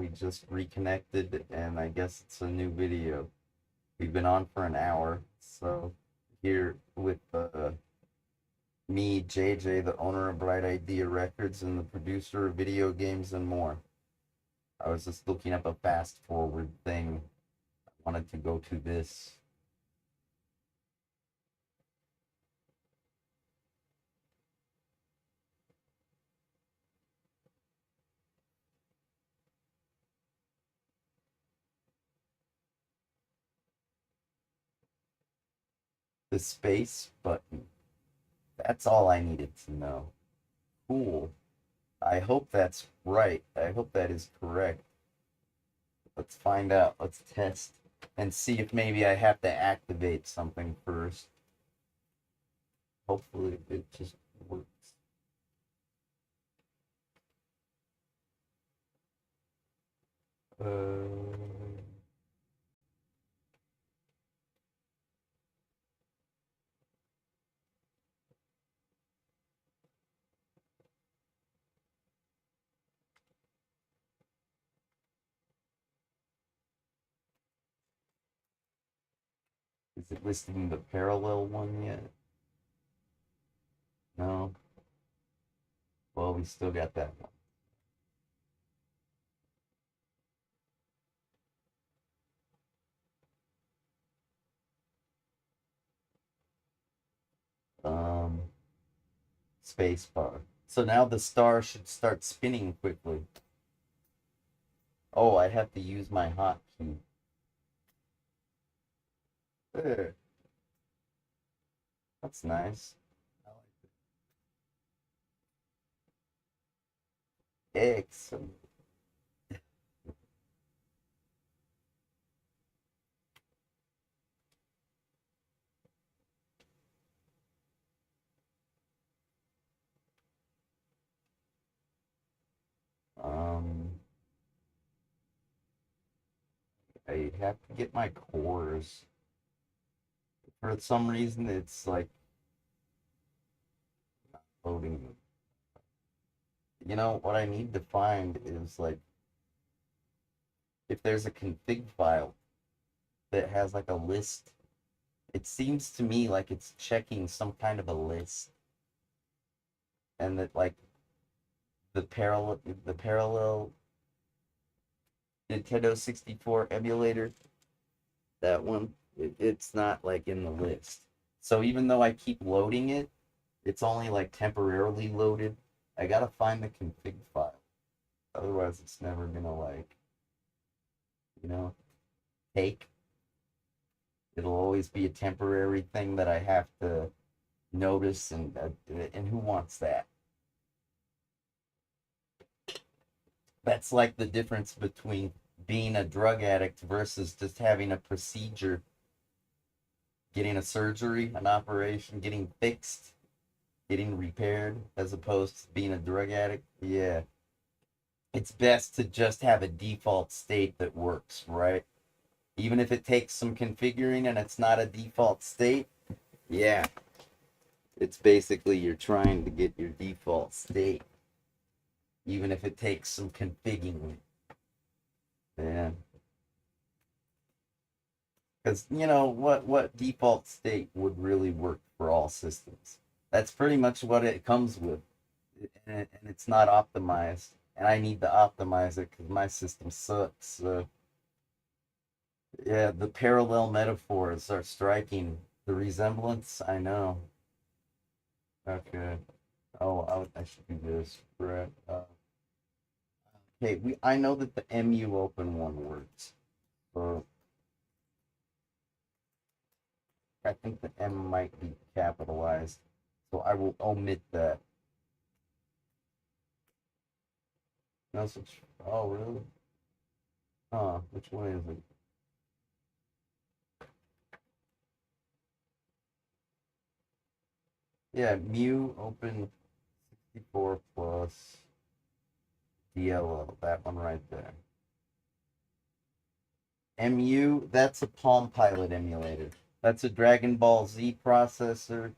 we just reconnected, and I guess it's a new video. We've been on for an hour, so here with me, JJ, the owner of Bright Idea Records and the producer of video games and more. I was just looking up a fast forward thing. I wanted to go to this. The space button. That's all I needed to know. Cool. I hope that's right. I hope that is correct. Let's find out. Let's test and see if maybe I have to activate something first. Hopefully it just works. Is it listing the parallel one yet? No. Well, we still got that one. Space bar. So now the star should start spinning quickly. Oh, I have to use my hotkey. There. That's nice. I like it. Excellent. Um, I have to get my cores. For some reason, it's like loading. You know, what I need to find is like if there's a config file that has like a list. It seems to me like it's checking some kind of a list, and that like the parallel Nintendo 64 emulator, that one, it's not like in the list. So even though I keep loading it, it's only like temporarily loaded. I gotta find the config file. Otherwise it's never gonna like, you know, take. It'll always be a temporary thing that I have to notice, and who wants that? That's like the difference between being a drug addict versus just having a procedure, getting a surgery, an operation, getting fixed, getting repaired, as opposed to being a drug addict. Yeah. It's best to just have a default state that works, right? Even if it takes some configuring and it's not a default state, yeah. It's basically you're trying to get your default state, even if it takes some configuring. Yeah. Because you know what default state would really work for all systems. That's pretty much what it comes with, and it's not optimized. And I need to optimize it because my system sucks. So yeah, the parallel metaphors are striking. The resemblance, I know. Okay. Oh, I should do this. Right. Okay, I know that the MU open one works. So I think the M might be capitalized. So I will omit that. No such. Oh, really? Huh, which one is it? Yeah, mu open 64 plus DLL. That one right there. MU, that's a Palm Pilot emulator. That's a Dragon Ball Z processor.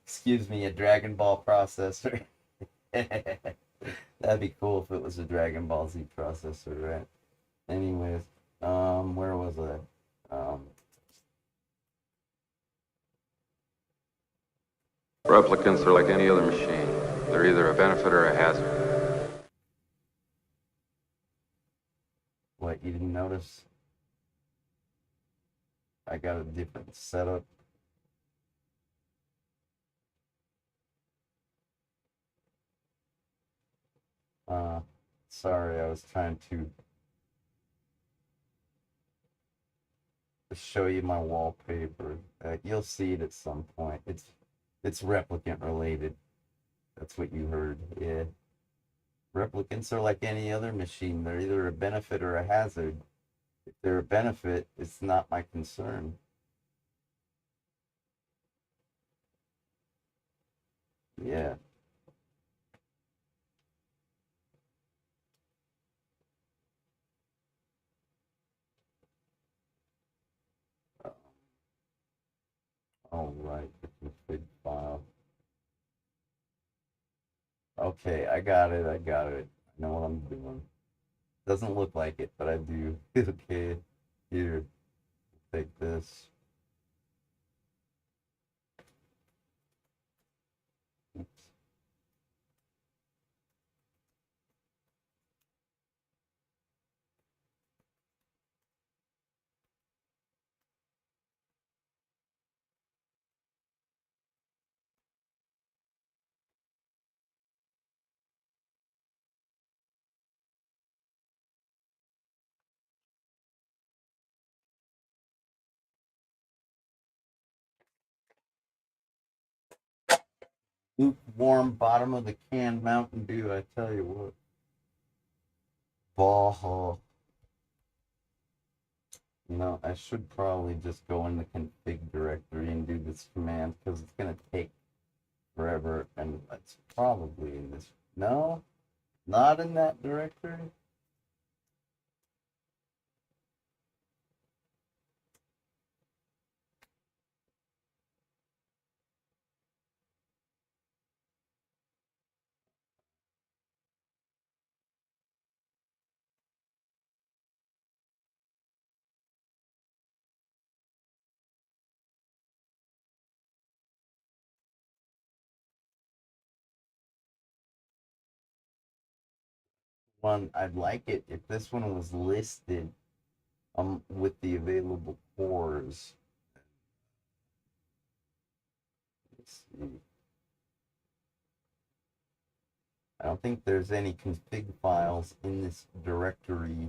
Excuse me, a Dragon Ball processor. That'd be cool if it was a Dragon Ball Z processor, right? Anyways, where was I? Replicants are like any other machine. They're either a benefit or a hazard. What, you didn't notice? I got a different setup. Uh, Sorry, I was trying to show you my wallpaper. You'll see it at some point. It's replicant related. That's what you heard. Yeah. Replicants are like any other machine. They're either a benefit or a hazard. If they're a benefit, it's not my concern. Yeah. All right, the config file. Okay, I got it. I got it. I know what I'm doing. Doesn't look like it, but I do. Okay, here, take this. Oops. Lukewarm bottom of the can Mountain Dew. I tell you what. Ball. You know, I should probably just go in the config directory and do this command because it's gonna take forever, and it's probably in this. No, not in that directory. One, I'd like it if this one was listed with the available cores. Let's see. I don't think there's any config files in this directory.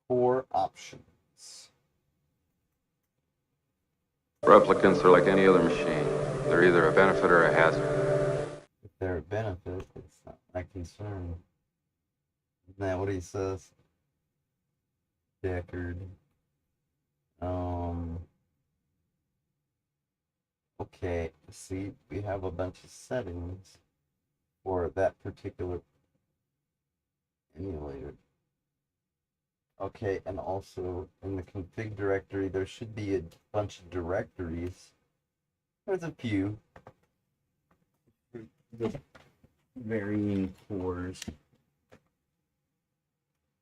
Core options. Replicants are like any other machine. They're either a benefit or a hazard. If they're a benefit, it's not my concern. Isn't that what he says? Deckard. Okay, see, we have a bunch of settings for that particular emulator. Okay, and also in the config directory, there should be a bunch of directories. There's a few. The varying cores.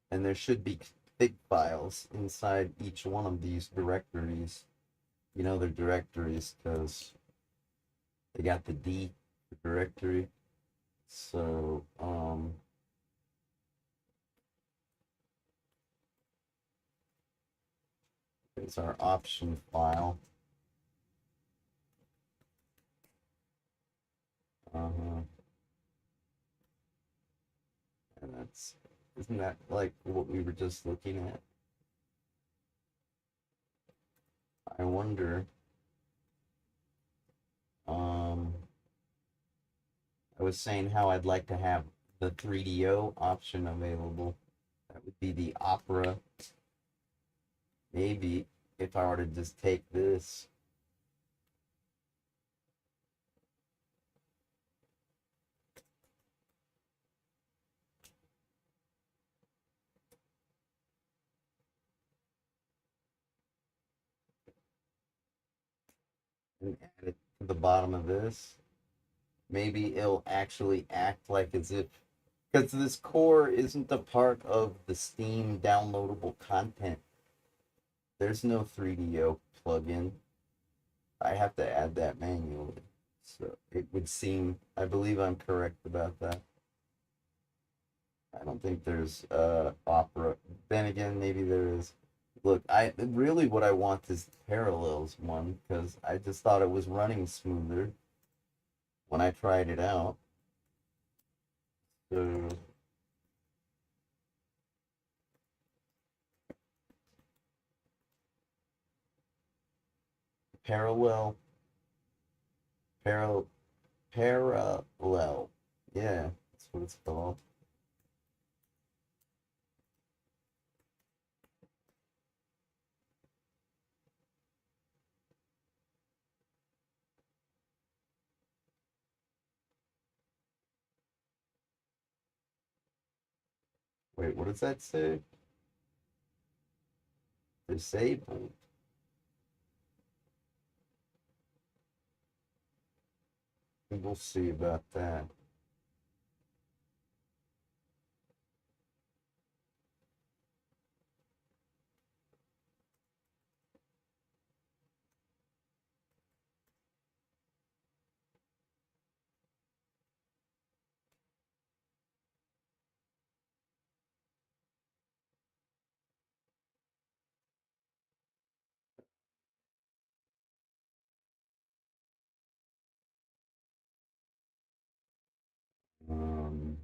And there should be config files inside each one of these directories. You know they're directories because they got the D directory. So, here's our option file. And that's, isn't that like what we were just looking at? I wonder, I was saying how I'd like to have the 3DO option available. That would be the Opera. Maybe if I were to just take this. and add it to the bottom of this. Maybe it'll actually act like as if, because this core isn't a part of the Steam downloadable content. There's no 3DO plugin. I have to add that manually. So it would seem, I believe I'm correct about that. I don't think there's Opera. Then again, maybe there is. Look, I really what I want is the Parallels one because I just thought it was running smoother when I tried it out. So parallel, parallel, parallel. Yeah, that's what it's called. Wait, what does that say? Disabled. We'll see about that. Um,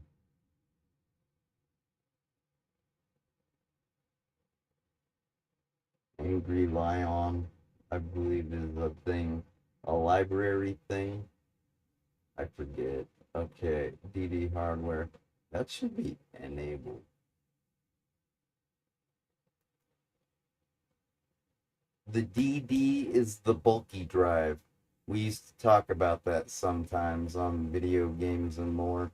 Angry Lion, I believe is a thing, a library thing. I forget. Okay, DD hardware. That should be enabled. The DD is the bulky drive. We used to talk about that sometimes on video games and more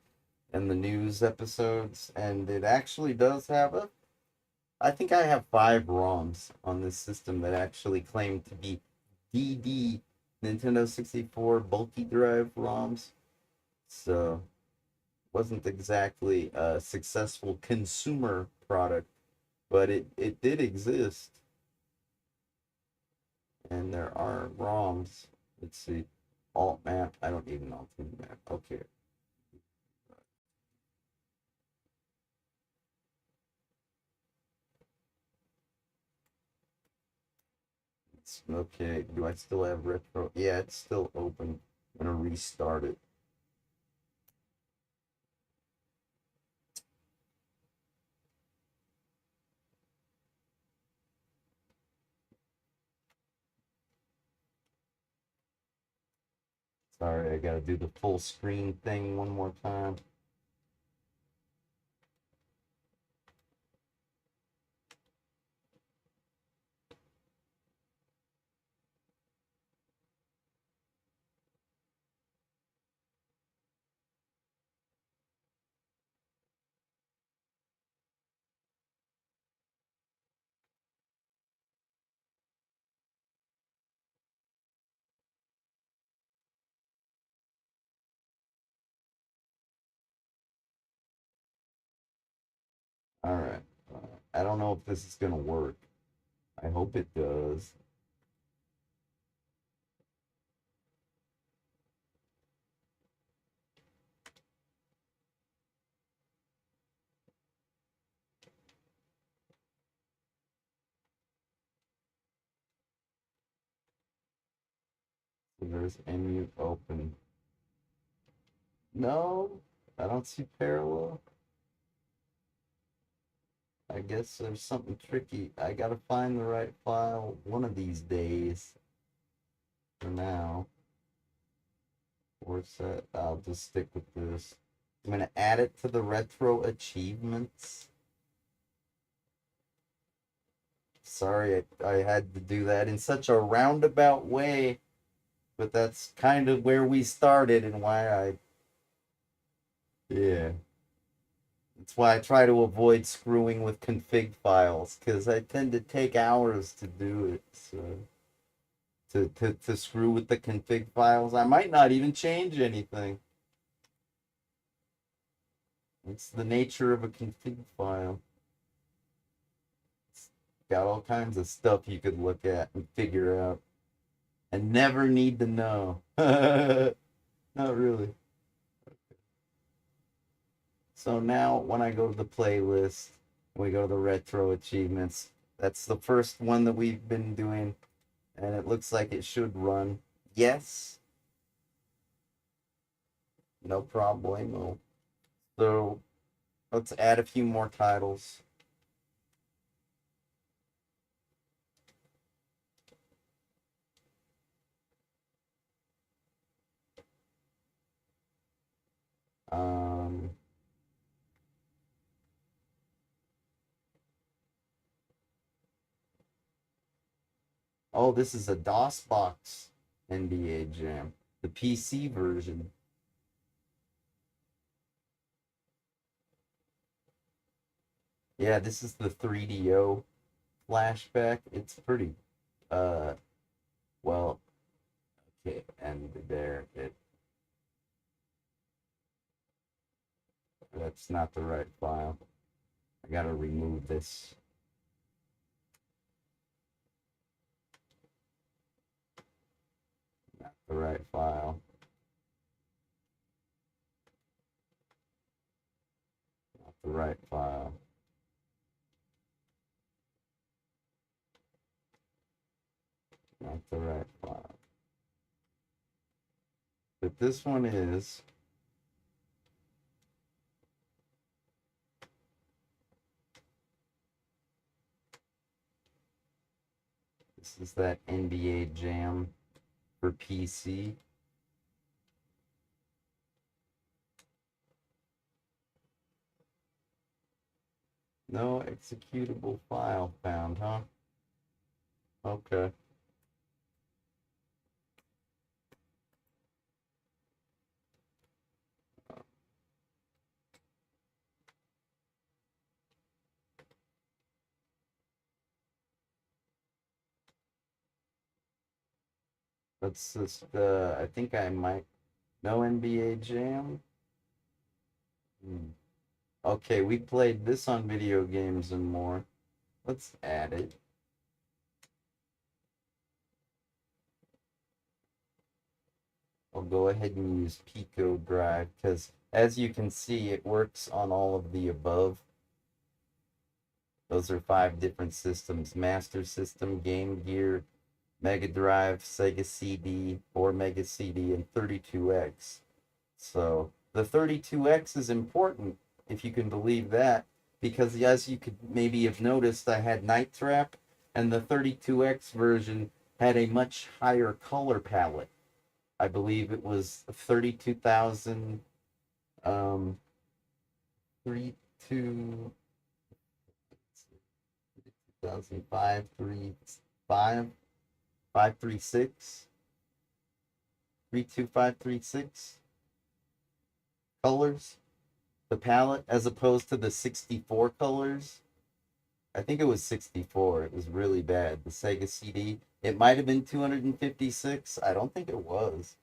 in the news episodes, and it actually does have a. I think I have 5 ROMs on this system that actually claim to be DD Nintendo 64 bulky drive ROMs. So, wasn't exactly a successful consumer product, but it did exist. And there are ROMs. Let's see. Alt map. I don't need an alternate map. Okay. Okay. Do I still have retro? Yeah, it's still open. I'm gonna restart it. Sorry, I gotta do the full screen thing one more time. All right. I don't know if this is gonna work. I hope it does. So there's MU open. No, I don't see parallel. I guess there's something tricky. I gotta find the right file one of these days. For now, or set. I'll just stick with this. I'm gonna add it to the retro achievements. Sorry, I had to do that in such a roundabout way, but that's kind of where we started and why yeah. That's why I try to avoid screwing with config files, because I tend to take hours to do it, so. to screw with the config files. I might not even change anything. It's the nature of a config file. It's got all kinds of stuff you could look at and figure out and never need to know. Not really. So now when I go to the playlist, we go to the retro achievements. That's the first one that we've been doing, and it looks like it should run. Yes. No problemo. So let's add a few more titles. Oh, this is a DOSBox NBA Jam, the PC version. Yeah, this is the 3DO flashback. It's pretty, well, okay, and there it. That's not the right file. I gotta remove this. Not the right file. Not the right file. Not the right file. But this one is. This is that NBA Jam for PC. No executable file found, huh? Okay. Let's just, I think I might. No NBA Jam? Okay, we played this on Video Games and More. Let's add it. I'll go ahead and use Pico Drive because, as you can see, it works on all of the above. Those are 5 different systems: Master System, Game Gear, Mega Drive, Sega CD, or Mega CD, and 32X. So the 32X is important, if you can believe that, because as you could maybe have noticed, I had Night Trap, and the 32X version had a much higher color palette. I believe it was 32,000, 32, 2005, 536, 32536 colors, the palette, as opposed to the 64 colors. I think it was 64. It was really bad. The Sega CD. It might have been 256. I don't think it was.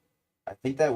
I think that